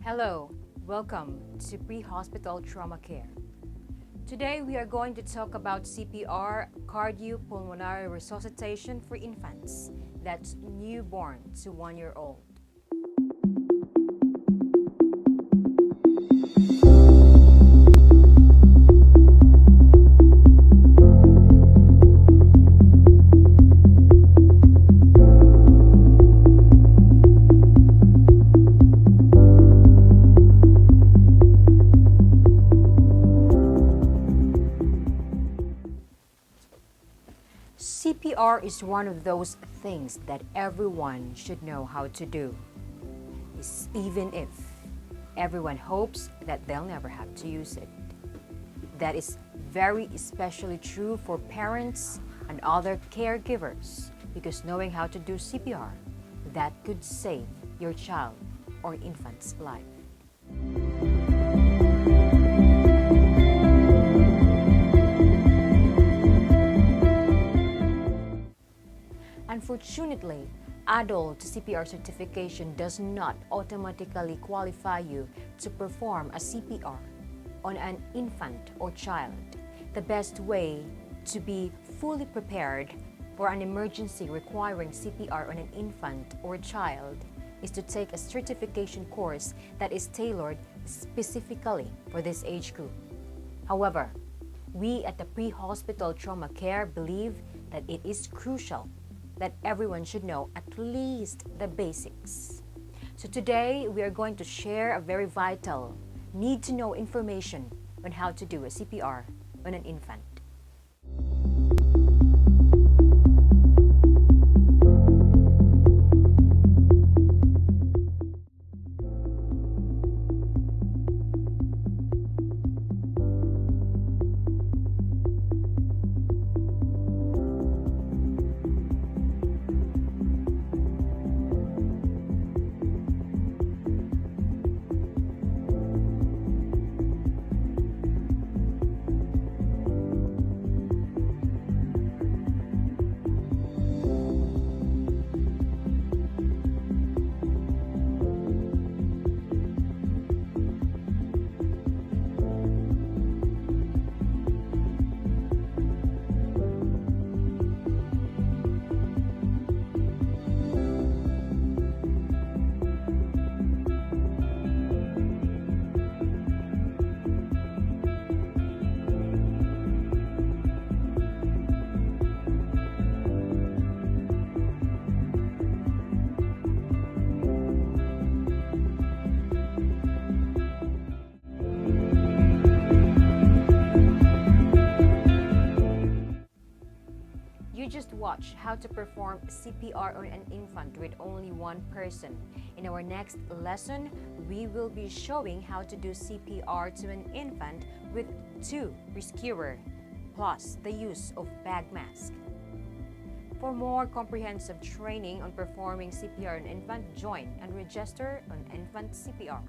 Hello, welcome to Pre-Hospital Trauma Care. Today we are going to talk about CPR, cardiopulmonary resuscitation for infants, that's newborn to 1 year old. CPR is one of those things that everyone should know how to do, even if everyone hopes that they'll never have to use it. That is very especially true for parents and other caregivers, because knowing how to do CPR, that could save your child or infant's life. Unfortunately, adult CPR certification does not automatically qualify you to perform a CPR on an infant or child. The best way to be fully prepared for an emergency requiring CPR on an infant or child is to take a certification course that is tailored specifically for this age group. However, we at the Pre-Hospital Trauma Care believe that it is crucial that everyone should know at least the basics. So today, we are going to share a very vital, need-to-know information on how to do a CPR on an infant. You just watch how to perform CPR on an infant with only one person. In our next lesson, we will be showing how to do CPR to an infant with 2 rescuer, plus the use of bag mask. For more comprehensive training on performing CPR on infant, join and register on Infant CPR.